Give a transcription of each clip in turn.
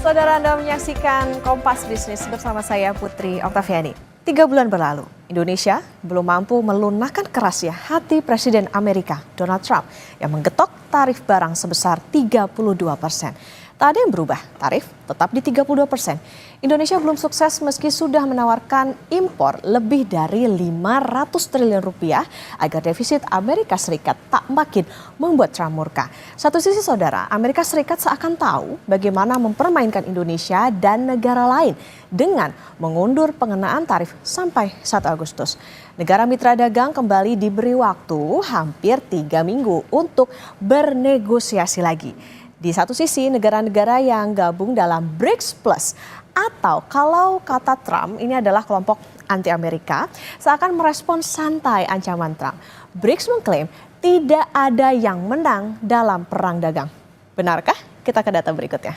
Saudara, Anda menyaksikan Kompas Bisnis bersama saya Putri Oktaviani. 3 bulan berlalu, Indonesia belum mampu melunakkan kerasnya hati Presiden Amerika Donald Trump yang menggetok tarif barang sebesar 32%. Tak ada yang berubah, tarif tetap di 32%. Indonesia belum sukses meski sudah menawarkan impor lebih dari 500 triliun rupiah agar defisit Amerika Serikat tak makin membuat Trump murka. Satu sisi saudara, Amerika Serikat seakan tahu bagaimana mempermainkan Indonesia dan negara lain dengan mengundur pengenaan tarif sampai 1 Agustus. Negara mitra dagang kembali diberi waktu hampir 3 minggu untuk bernegosiasi lagi. Di satu sisi, negara-negara yang gabung dalam BRICS Plus atau kalau kata Trump ini adalah kelompok anti-Amerika seakan merespon santai ancaman Trump. BRICS mengklaim tidak ada yang menang dalam perang dagang. Benarkah? Kita ke data berikutnya.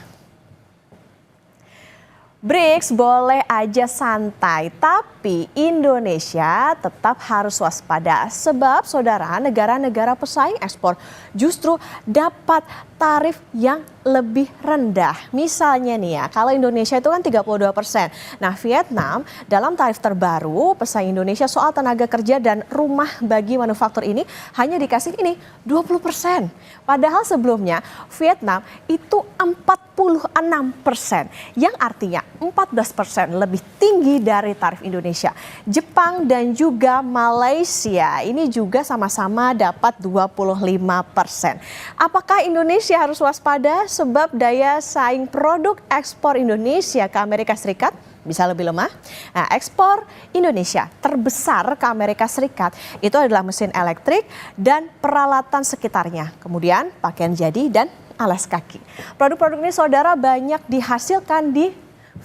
BRICS boleh aja santai, tapi Indonesia tetap harus waspada. Sebab saudara, negara-negara pesaing ekspor justru dapat tarif yang lebih rendah. Misalnya nih ya, kalau Indonesia itu kan 32%. Nah, Vietnam dalam tarif terbaru pesaing Indonesia soal tenaga kerja dan rumah bagi manufaktur ini hanya dikasih ini 20%. Padahal sebelumnya Vietnam itu 46%, yang artinya 14% lebih tinggi dari tarif Indonesia. Jepang dan juga Malaysia ini juga sama-sama dapat 25%. Apakah Indonesia harus waspada sebab daya saing produk ekspor Indonesia ke Amerika Serikat bisa lebih lemah? Nah, ekspor Indonesia terbesar ke Amerika Serikat itu adalah mesin elektrik dan peralatan sekitarnya. Kemudian pakaian jadi dan alas kaki. Produk-produk ini saudara banyak dihasilkan di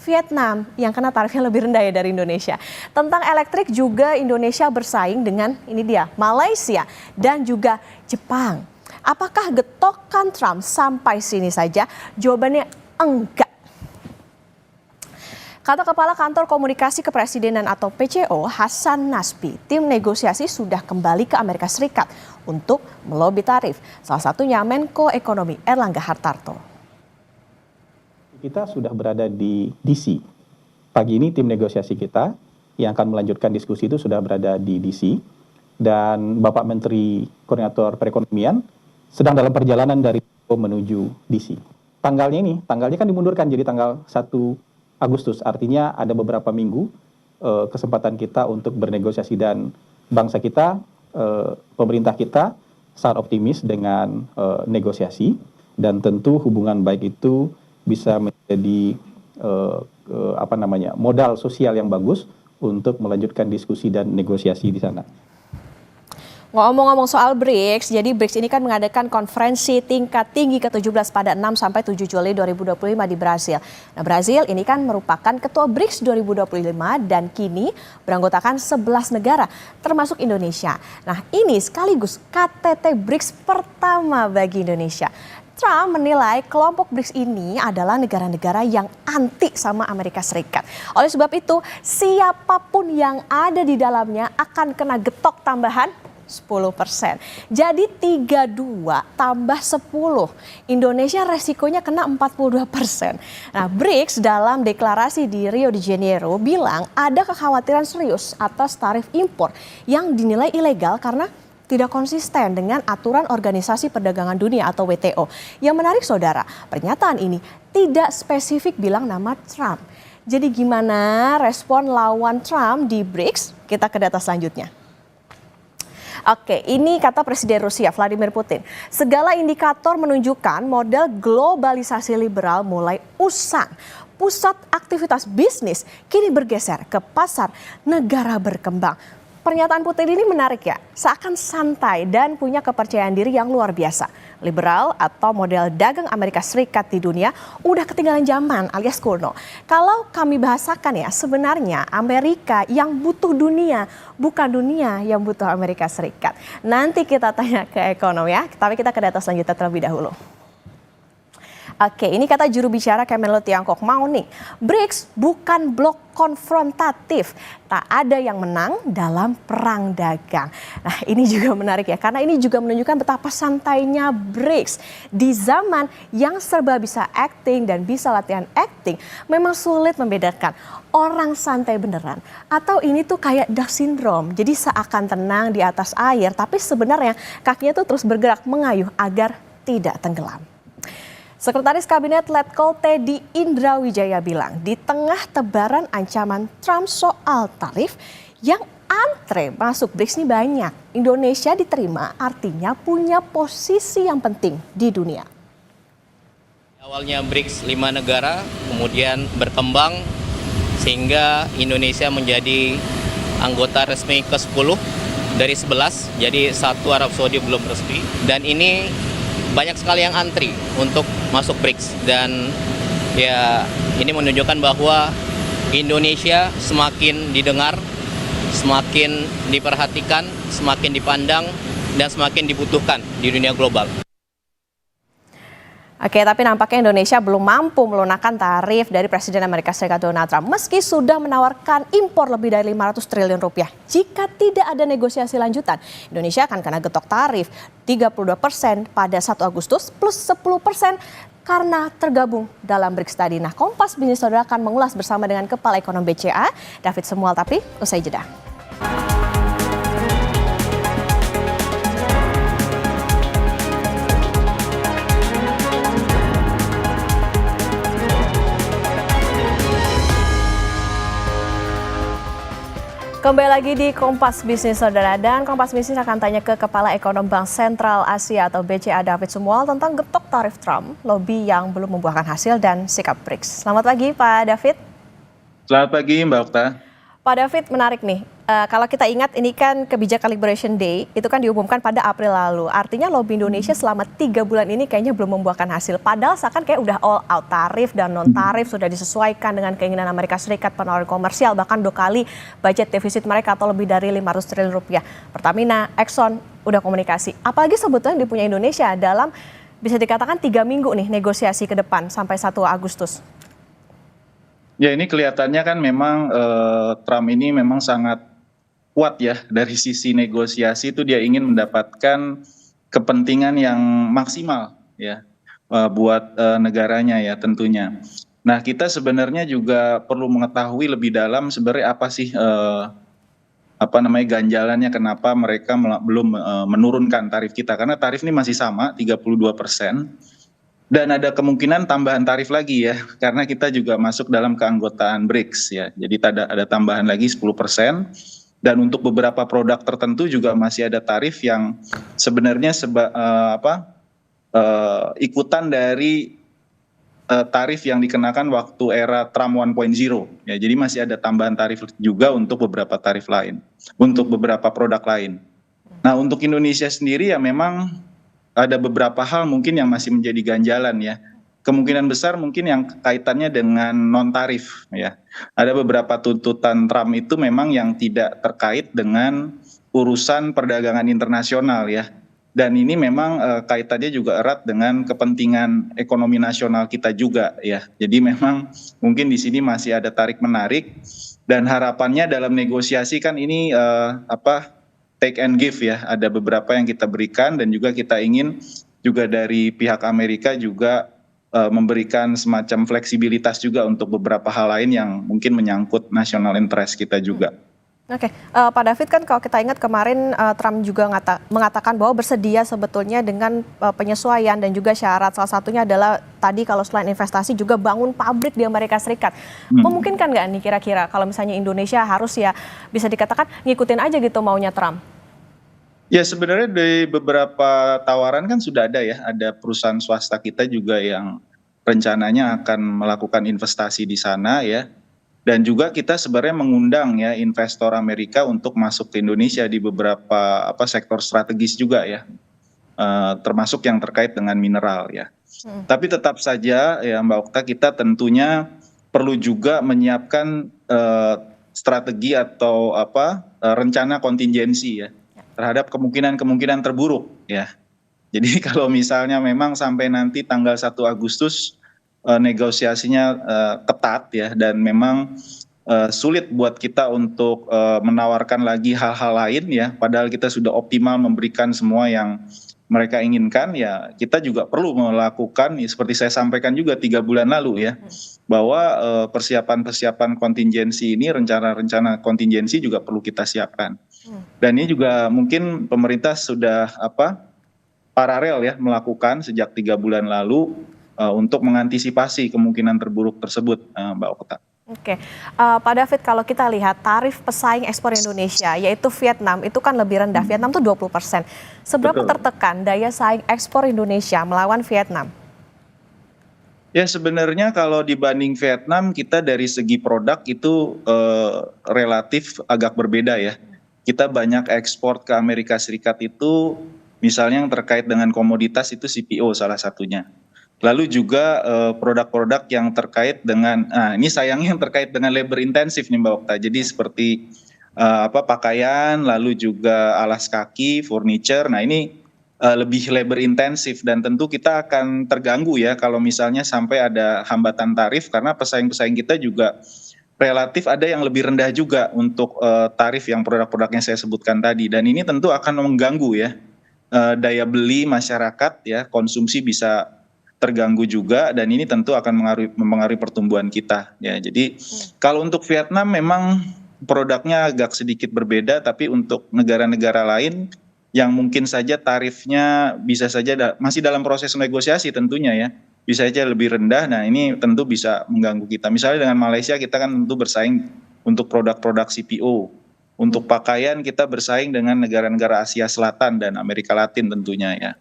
Vietnam yang kena tarifnya lebih rendah ya dari Indonesia. Tentang elektrik juga Indonesia bersaing dengan ini dia Malaysia dan juga Jepang. Apakah getokan Trump sampai sini saja? Jawabannya enggak. Kata Kepala Kantor Komunikasi Kepresidenan atau PCO, Hasan Nasbi, tim negosiasi sudah kembali ke Amerika Serikat untuk melobi tarif. Salah satunya Menko Ekonomi Erlangga Hartarto. Kita sudah berada di DC. Pagi ini tim negosiasi kita yang akan melanjutkan diskusi itu sudah berada di DC. Dan Bapak Menteri Koordinator Perekonomian sedang dalam perjalanan dari menuju DC. Tanggalnya kan dimundurkan jadi tanggal 1 Agustus, artinya ada beberapa minggu kesempatan kita untuk bernegosiasi dan bangsa kita, pemerintah kita sangat optimis dengan negosiasi dan tentu hubungan baik itu bisa menjadi modal sosial yang bagus untuk melanjutkan diskusi dan negosiasi di sana. Ngomong-ngomong soal BRICS, jadi BRICS ini kan mengadakan konferensi tingkat tinggi ke-17 pada 6 sampai 7 Juli 2025 di Brasil. Nah, Brasil ini kan merupakan ketua BRICS 2025 dan kini beranggotakan 11 negara termasuk Indonesia. Nah, ini sekaligus KTT BRICS pertama bagi Indonesia. Trump menilai kelompok BRICS ini adalah negara-negara yang anti sama Amerika Serikat. Oleh sebab itu, siapapun yang ada di dalamnya akan kena getok tambahan 10%. Jadi 32 tambah 10. Indonesia resikonya kena 42%. Nah, BRICS dalam deklarasi di Rio de Janeiro bilang ada kekhawatiran serius atas tarif impor yang dinilai ilegal karena tidak konsisten dengan aturan Organisasi Perdagangan Dunia atau WTO. Yang menarik saudara, pernyataan ini tidak spesifik bilang nama Trump. Jadi gimana respon lawan Trump di BRICS? Kita ke data selanjutnya. Oke, ini kata Presiden Rusia Vladimir Putin. Segala indikator menunjukkan model globalisasi liberal mulai usang. Pusat aktivitas bisnis kini bergeser ke pasar negara berkembang. Pernyataan Putin ini menarik ya, seakan santai dan punya kepercayaan diri yang luar biasa. Liberal atau model dagang Amerika Serikat di dunia udah ketinggalan zaman alias kuno. Kalau kami bahasakan ya, sebenarnya Amerika yang butuh dunia, bukan dunia yang butuh Amerika Serikat. Nanti kita tanya ke ekonom ya, tapi kita ke data selanjutnya terlebih dahulu. Oke, ini kata juru bicara Kemenlu Tiongkok Mao Ning. BRICS bukan blok konfrontatif. Tak ada yang menang dalam perang dagang. Nah, ini juga menarik ya, karena ini juga menunjukkan betapa santainya BRICS. Di zaman yang serba bisa acting dan bisa latihan acting, memang sulit membedakan orang santai beneran atau ini tuh kayak duck syndrome. Jadi seakan tenang di atas air, tapi sebenarnya kakinya tuh terus bergerak mengayuh agar tidak tenggelam. Sekretaris Kabinet Letkol Teddy Indrawijaya bilang, di tengah tebaran ancaman Trump soal tarif yang antre masuk BRICS ini banyak. Indonesia diterima artinya punya posisi yang penting di dunia. Awalnya BRICS 5 negara, kemudian berkembang sehingga Indonesia menjadi anggota resmi ke-10 dari 11, jadi satu Arab Saudi belum resmi. Dan ini banyak sekali yang antri untuk masuk BRICS, dan ya ini menunjukkan bahwa Indonesia semakin didengar, semakin diperhatikan, semakin dipandang, dan semakin dibutuhkan di dunia global. Oke, tapi nampaknya Indonesia belum mampu melunakkan tarif dari Presiden Amerika Serikat Donald Trump meski sudah menawarkan impor lebih dari 500 triliun rupiah. Jika tidak ada negosiasi lanjutan, Indonesia akan kena getok tarif 32% pada 1 Agustus plus 10% karena tergabung dalam BRICS tadi. Nah, Kompas Bisnis Saudara akan mengulas bersama dengan Kepala Ekonom BCA, David Semual, tapi usai jeda. Kembali lagi di Kompas Bisnis Saudara, dan Kompas Bisnis akan tanya ke Kepala Ekonom Bank Sentral Asia atau BCA David Semual tentang getok tarif Trump, lobi yang belum membuahkan hasil dan sikap BRICS. Selamat pagi Pak David. Selamat pagi Mbak Okta. Pak David, menarik nih. Kalau kita ingat ini kan kebijakan Liberation Day itu kan diumumkan pada April lalu. Artinya lobby Indonesia selama 3 bulan ini kayaknya belum membuahkan hasil. Padahal seakan kayak udah all out, tarif dan non tarif sudah disesuaikan dengan keinginan Amerika Serikat, penawaran komersial, bahkan 2 kali budget defisit mereka atau lebih dari 500 triliun rupiah. Pertamina, Exxon udah komunikasi. Apalagi sebetulnya dipunya Indonesia dalam bisa dikatakan 3 minggu nih negosiasi ke depan sampai 1 Agustus. Ya, ini kelihatannya kan memang Trump ini memang sangat kuat ya dari sisi negosiasi, itu dia ingin mendapatkan kepentingan yang maksimal ya buat negaranya ya tentunya. Nah, kita sebenarnya juga perlu mengetahui lebih dalam sebenarnya apa sih ganjalannya, kenapa mereka belum menurunkan tarif kita, karena tarif ini masih sama 32%. Dan ada kemungkinan tambahan tarif lagi ya, karena kita juga masuk dalam keanggotaan BRICS ya. Jadi ada tambahan lagi 10%. Dan untuk beberapa produk tertentu juga masih ada tarif yang sebenarnya ikutan dari tarif yang dikenakan waktu era Trump 1.0 ya. Jadi masih ada tambahan tarif juga untuk beberapa tarif lain, untuk beberapa produk lain. Nah, untuk Indonesia sendiri ya memang ada beberapa hal mungkin yang masih menjadi ganjalan ya. Kemungkinan besar mungkin yang kaitannya dengan non tarif ya. Ada beberapa tuntutan Trump itu memang yang tidak terkait dengan urusan perdagangan internasional ya. Dan ini memang kaitannya juga erat dengan kepentingan ekonomi nasional kita juga ya. Jadi memang mungkin di sini masih ada tarik menarik, dan harapannya dalam negosiasi kan ini take and give ya, ada beberapa yang kita berikan, dan juga kita ingin juga dari pihak Amerika juga memberikan semacam fleksibilitas juga untuk beberapa hal lain yang mungkin menyangkut national interest kita juga. Oke, Pak David, kan kalau kita ingat kemarin Trump juga mengatakan bahwa bersedia sebetulnya dengan penyesuaian dan juga syarat, salah satunya adalah tadi kalau selain investasi juga bangun pabrik di Amerika Serikat. Memungkinkan nggak nih kira-kira kalau misalnya Indonesia harus ya bisa dikatakan ngikutin aja gitu maunya Trump? Ya, sebenarnya dari beberapa tawaran kan sudah ada ya, ada perusahaan swasta kita juga yang rencananya akan melakukan investasi di sana ya. Dan juga kita sebenarnya mengundang ya investor Amerika untuk masuk ke Indonesia di beberapa sektor strategis juga ya, termasuk yang terkait dengan mineral ya. Tapi tetap saja ya Mbak Okta, kita tentunya perlu juga menyiapkan strategi atau rencana kontingensi ya terhadap kemungkinan terburuk ya. Jadi kalau misalnya memang sampai nanti tanggal 1 Agustus negosiasinya ketat ya, dan memang sulit buat kita untuk menawarkan lagi hal-hal lain ya, padahal kita sudah optimal memberikan semua yang mereka inginkan, ya kita juga perlu melakukan seperti saya sampaikan juga 3 bulan lalu ya, bahwa persiapan-persiapan kontingensi ini, rencana-rencana kontingensi juga perlu kita siapkan. Dan ini juga mungkin pemerintah sudah paralel ya melakukan sejak 3 bulan lalu untuk mengantisipasi kemungkinan terburuk tersebut, Mbak Okta. Oke, Pak David, kalau kita lihat tarif pesaing ekspor Indonesia, yaitu Vietnam, itu kan lebih rendah. Vietnam tuh 20%. Seberapa Betul. tertekan daya saing ekspor Indonesia melawan Vietnam? Ya sebenarnya kalau dibanding Vietnam, kita dari segi produk itu relatif agak berbeda ya. Kita banyak ekspor ke Amerika Serikat itu, misalnya yang terkait dengan komoditas itu CPO salah satunya. Lalu juga produk-produk yang terkait dengan, ini sayangnya yang terkait dengan labor intensif nih Mbak Okta. Jadi seperti pakaian, lalu juga alas kaki, furniture. Nah ini lebih labor intensif, dan tentu kita akan terganggu ya kalau misalnya sampai ada hambatan tarif, karena pesaing-pesaing kita juga relatif ada yang lebih rendah juga untuk tarif yang produk-produknya saya sebutkan tadi, dan ini tentu akan mengganggu ya daya beli masyarakat ya, konsumsi bisa terganggu juga, dan ini tentu akan mempengaruhi pertumbuhan kita ya. Jadi kalau untuk Vietnam memang produknya agak sedikit berbeda, tapi untuk negara-negara lain yang mungkin saja tarifnya bisa saja masih dalam proses negosiasi tentunya ya, bisa saja lebih rendah. Nah ini tentu bisa mengganggu kita. Misalnya dengan Malaysia kita kan tentu bersaing untuk produk-produk CPO. Untuk pakaian kita bersaing dengan negara-negara Asia Selatan dan Amerika Latin tentunya ya.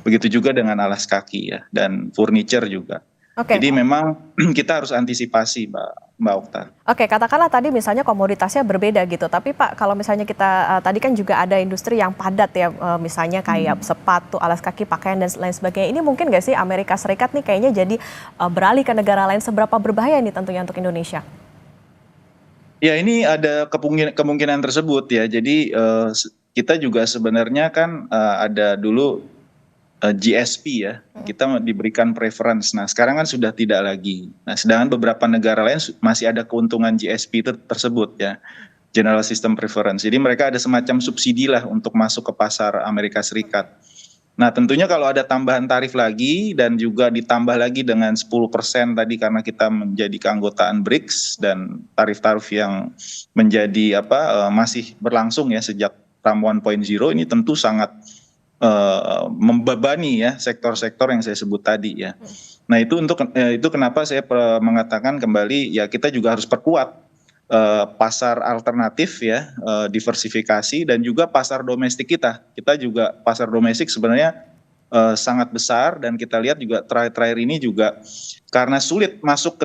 Begitu juga dengan alas kaki ya, dan furniture juga. Oke. Jadi memang kita harus antisipasi Mbak Okta. Oke, katakanlah tadi misalnya komoditasnya berbeda gitu, tapi Pak kalau misalnya kita tadi kan juga ada industri yang padat ya, misalnya kayak sepatu, alas kaki, pakaian dan lain sebagainya. Ini mungkin nggak sih Amerika Serikat nih kayaknya jadi beralih ke negara lain, seberapa berbahaya ini tentunya untuk Indonesia? Ya ini ada kemungkinan tersebut ya. Jadi kita juga sebenarnya kan ada dulu GSP ya, kita diberikan preference. Nah sekarang kan sudah tidak lagi. Nah sedangkan beberapa negara lain masih ada keuntungan GSP tersebut ya, General System Preference. Jadi mereka ada semacam subsidi lah untuk masuk ke pasar Amerika Serikat. Nah tentunya kalau ada tambahan tarif lagi dan juga ditambah lagi dengan 10% tadi karena kita menjadi keanggotaan BRICS, dan tarif-tarif yang menjadi masih berlangsung ya sejak Trump 1.0, ini tentu sangat membebani ya sektor-sektor yang saya sebut tadi ya. Nah itu kenapa saya mengatakan kembali ya, kita juga harus perkuat pasar alternatif ya, diversifikasi, dan juga pasar domestik kita. Kita juga pasar domestik sebenarnya sangat besar, dan kita lihat juga terakhir ini juga karena sulit masuk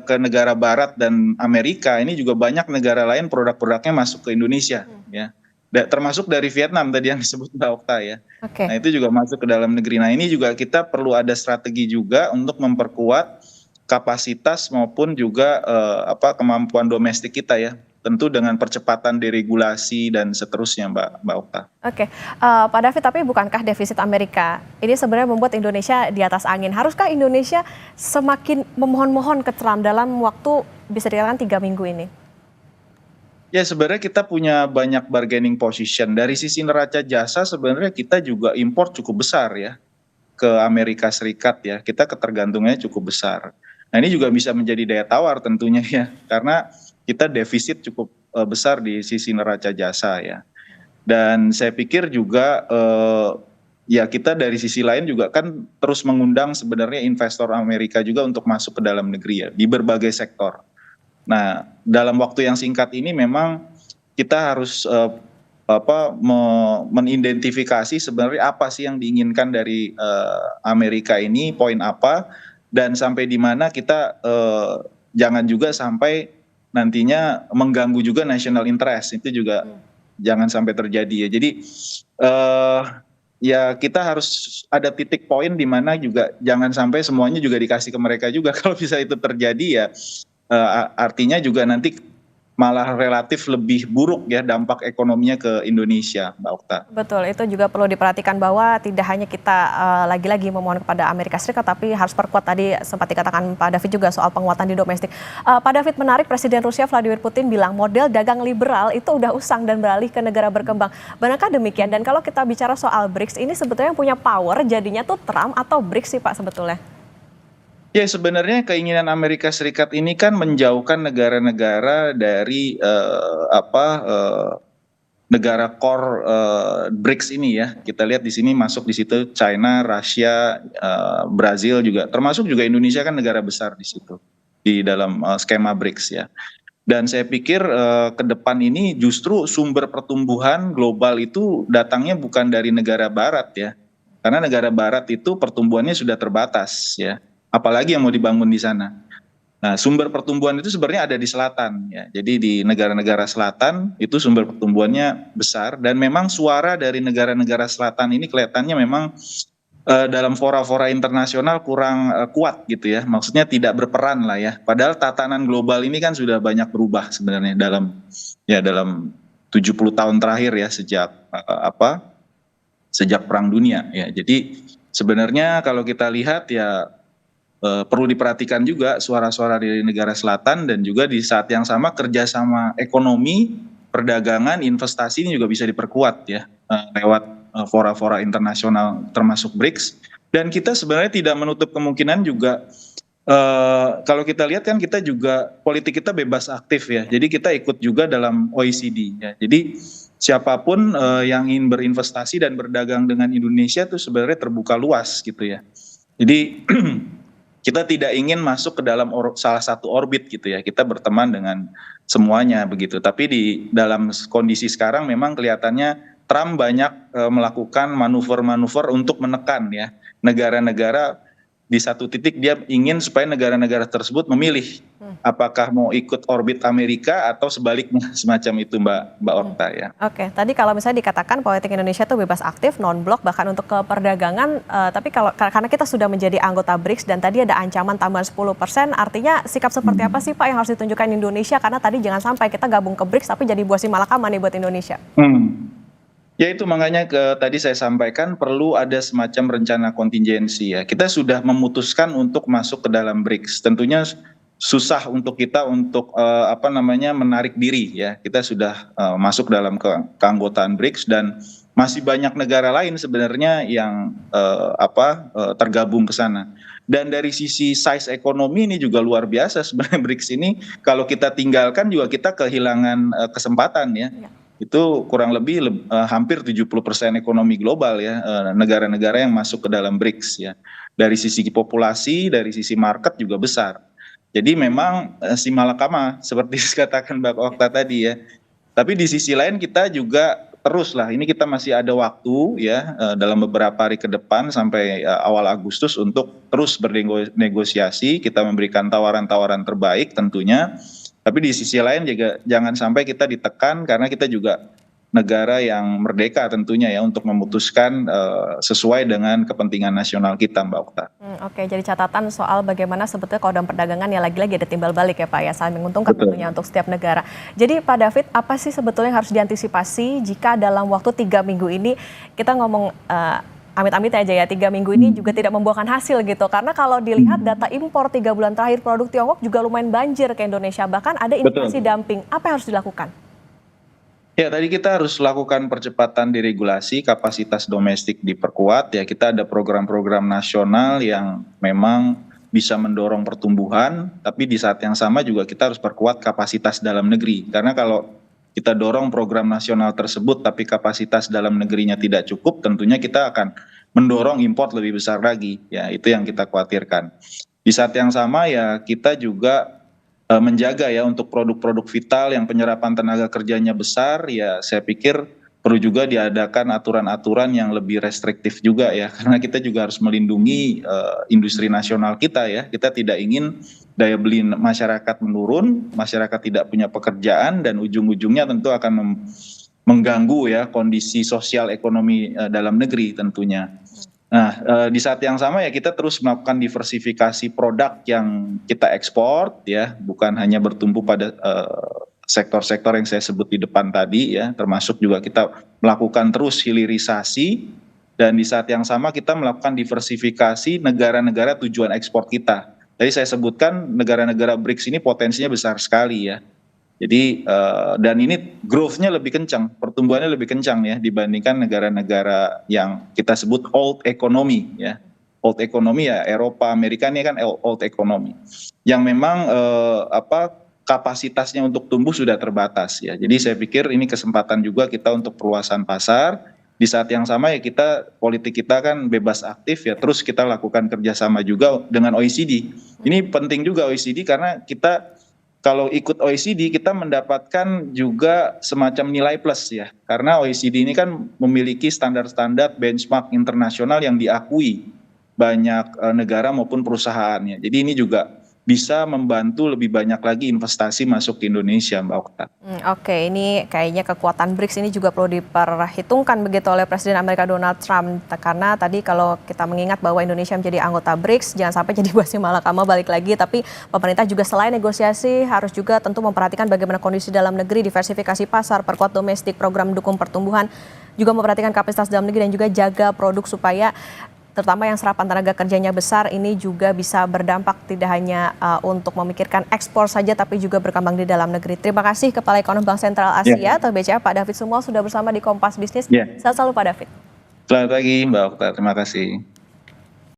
ke negara barat dan Amerika, ini juga banyak negara lain produk-produknya masuk ke Indonesia ya. Termasuk dari Vietnam tadi yang disebut Mbak Okta ya. Oke. Nah itu juga masuk ke dalam negeri. Nah ini juga kita perlu ada strategi juga untuk memperkuat kapasitas maupun juga kemampuan domestik kita ya, tentu dengan percepatan deregulasi dan seterusnya Mbak Okta. Oke, Pak David, tapi bukankah defisit Amerika ini sebenarnya membuat Indonesia di atas angin? Haruskah Indonesia semakin memohon-mohon ke Trump dalam waktu bisa dikatakan 3 minggu ini? Ya sebenarnya kita punya banyak bargaining position. Dari sisi neraca jasa sebenarnya kita juga impor cukup besar ya ke Amerika Serikat ya. Kita ketergantungannya cukup besar. Nah ini juga bisa menjadi daya tawar tentunya ya, karena kita defisit cukup besar di sisi neraca jasa ya. Dan saya pikir juga ya kita dari sisi lain juga kan terus mengundang sebenarnya investor Amerika juga untuk masuk ke dalam negeri ya, di berbagai sektor. Nah dalam waktu yang singkat ini memang kita harus mengidentifikasi sebenarnya apa sih yang diinginkan dari Amerika ini, poin apa, dan sampai di mana kita jangan juga sampai nantinya mengganggu juga national interest, itu juga jangan sampai terjadi ya. Jadi ya kita harus ada titik poin di mana juga jangan sampai semuanya juga dikasih ke mereka juga. Kalau bisa itu terjadi ya artinya juga nanti malah relatif lebih buruk ya dampak ekonominya ke Indonesia, Mbak Okta. Betul, itu juga perlu diperhatikan bahwa tidak hanya kita lagi-lagi memohon kepada Amerika Serikat, tapi harus perkuat tadi sempat dikatakan Pak David juga soal penguatan di domestik. Pak David, menarik Presiden Rusia Vladimir Putin bilang model dagang liberal itu udah usang dan beralih ke negara berkembang. Benarkah demikian? Dan kalau kita bicara soal BRICS, ini sebetulnya yang punya power jadinya tuh Trump atau BRICS sih Pak sebetulnya? Ya sebenarnya keinginan Amerika Serikat ini kan menjauhkan negara-negara dari negara core BRICS ini ya. Kita lihat di sini masuk di situ China, Rusia, Brazil juga, termasuk juga Indonesia kan negara besar di situ di dalam skema BRICS ya. Dan saya pikir ke depan ini justru sumber pertumbuhan global itu datangnya bukan dari negara barat ya. Karena negara barat itu pertumbuhannya sudah terbatas ya. Apalagi yang mau dibangun di sana. Nah, sumber pertumbuhan itu sebenarnya ada di selatan ya. Jadi di negara-negara selatan itu sumber pertumbuhannya besar dan memang suara dari negara-negara selatan ini kelihatannya memang dalam fora-fora internasional kurang kuat gitu ya. Maksudnya tidak berperan lah ya. Padahal tatanan global ini kan sudah banyak berubah sebenarnya dalam 70 tahun terakhir ya sejak Perang Dunia ya. Jadi sebenarnya kalau kita lihat ya perlu diperhatikan juga suara-suara dari negara selatan dan juga di saat yang sama kerjasama ekonomi, perdagangan, investasi ini juga bisa diperkuat ya lewat fora-fora internasional termasuk BRICS. Dan kita sebenarnya tidak menutup kemungkinan juga kalau kita lihat kan kita juga politik kita bebas aktif ya. Jadi kita ikut juga dalam OECD ya. Jadi siapapun yang ingin berinvestasi dan berdagang dengan Indonesia itu sebenarnya terbuka luas gitu ya. Jadi kita tidak ingin masuk ke dalam salah satu orbit gitu ya. Kita berteman dengan semuanya begitu. Tapi di dalam kondisi sekarang memang kelihatannya Trump banyak melakukan manuver-manuver untuk menekan ya negara-negara. Di satu titik dia ingin supaya negara-negara tersebut memilih apakah mau ikut orbit Amerika atau sebaliknya semacam itu Mbak Okta ya. Oke, tadi kalau misalnya dikatakan politik Indonesia itu bebas aktif, non-blok bahkan untuk ke perdagangan, tapi karena kita sudah menjadi anggota BRICS dan tadi ada ancaman tambahan 10%, artinya sikap seperti apa sih Pak yang harus ditunjukkan Indonesia? Karena tadi jangan sampai kita gabung ke BRICS tapi jadi buah si malakama nih buat Indonesia. Ya itu makanya tadi saya sampaikan perlu ada semacam rencana kontingensi ya. Kita sudah memutuskan untuk masuk ke dalam BRICS. Tentunya susah untuk kita untuk menarik diri ya. Kita sudah masuk dalam keanggotaan BRICS dan masih banyak negara lain sebenarnya yang tergabung ke sana. Dan dari sisi size ekonomi ini juga luar biasa sebenarnya BRICS ini. Kalau kita tinggalkan juga kita kehilangan kesempatan ya. Itu kurang lebih hampir 70% ekonomi global ya, negara-negara yang masuk ke dalam BRICS ya. Dari sisi populasi, dari sisi market juga besar. Jadi memang si malakama seperti dikatakan Mbak Okta tadi ya. Tapi di sisi lain kita juga terus lah, ini kita masih ada waktu ya dalam beberapa hari ke depan sampai awal Agustus untuk terus bernegosiasi, kita memberikan tawaran-tawaran terbaik tentunya. Tapi di sisi lain juga jangan sampai kita ditekan karena kita juga negara yang merdeka tentunya ya untuk memutuskan sesuai dengan kepentingan nasional kita Mbak Okta. Oke, jadi catatan soal bagaimana sebetulnya kalau dalam perdagangan ya lagi-lagi ada timbal balik ya Pak ya, saling menguntungkan tentunya untuk setiap negara. Jadi Pak David, apa sih sebetulnya yang harus diantisipasi jika dalam waktu 3 minggu ini kita ngomong amit-amit aja ya 3 minggu ini juga tidak membuahkan hasil gitu, karena kalau dilihat data impor 3 bulan terakhir produk Tiongkok juga lumayan banjir ke Indonesia, bahkan ada indikasi dumping. Apa yang harus dilakukan? Ya tadi kita harus lakukan percepatan deregulasi, kapasitas domestik diperkuat ya, kita ada program-program nasional yang memang bisa mendorong pertumbuhan, tapi di saat yang sama juga kita harus perkuat kapasitas dalam negeri, karena kalau kita dorong program nasional tersebut tapi kapasitas dalam negerinya tidak cukup, tentunya kita akan mendorong import lebih besar lagi ya, itu yang kita khawatirkan. Di saat yang sama ya kita juga menjaga ya untuk produk-produk vital yang penyerapan tenaga kerjanya besar ya, saya pikir perlu juga diadakan aturan-aturan yang lebih restriktif juga ya, karena kita juga harus melindungi industri nasional kita ya. Kita tidak ingin daya beli masyarakat menurun, masyarakat tidak punya pekerjaan, dan ujung-ujungnya tentu akan mengganggu ya kondisi sosial ekonomi dalam negeri tentunya. Nah, di saat yang sama ya kita terus melakukan diversifikasi produk yang kita ekspor ya, bukan hanya bertumpu pada sektor-sektor yang saya sebut di depan tadi ya, termasuk juga kita melakukan terus hilirisasi, dan di saat yang sama kita melakukan diversifikasi negara-negara tujuan ekspor kita. Jadi saya sebutkan negara-negara BRICS ini potensinya besar sekali ya. Jadi dan ini growth-nya lebih kencang, pertumbuhannya lebih kencang ya dibandingkan negara-negara yang kita sebut old economy ya. Old economy ya Eropa, Amerika ini kan old economy. Yang memang kapasitasnya untuk tumbuh sudah terbatas ya. Jadi saya pikir ini kesempatan juga kita untuk perluasan pasar. Di saat yang sama ya politik kita kan bebas aktif ya, terus kita lakukan kerjasama juga dengan OECD. Ini penting juga OECD karena kita kalau ikut OECD kita mendapatkan juga semacam nilai plus ya, karena OECD ini kan memiliki standar-standar benchmark internasional yang diakui banyak negara maupun perusahaannya. Jadi ini juga bisa membantu lebih banyak lagi investasi masuk ke Indonesia, Mbak Okta. Oke, ini kayaknya kekuatan BRICS ini juga perlu diperhitungkan begitu oleh Presiden Amerika Donald Trump. Karena tadi kalau kita mengingat bahwa Indonesia menjadi anggota BRICS, jangan sampai jadi buah si malakama balik lagi. Tapi pemerintah juga selain negosiasi harus juga tentu memperhatikan bagaimana kondisi dalam negeri, diversifikasi pasar, perkuat domestik, program dukung pertumbuhan, juga memperhatikan kapasitas dalam negeri dan juga jaga produk supaya terutama yang serapan tenaga kerjanya besar ini juga bisa berdampak tidak hanya untuk memikirkan ekspor saja tapi juga berkembang di dalam negeri. Terima kasih Kepala Ekonom Bank Sentral Asia atau BCA Pak David Sumual sudah bersama di Kompas Bisnis. Sehat selalu Pak David. Selamat pagi Mbak Okta, terima kasih.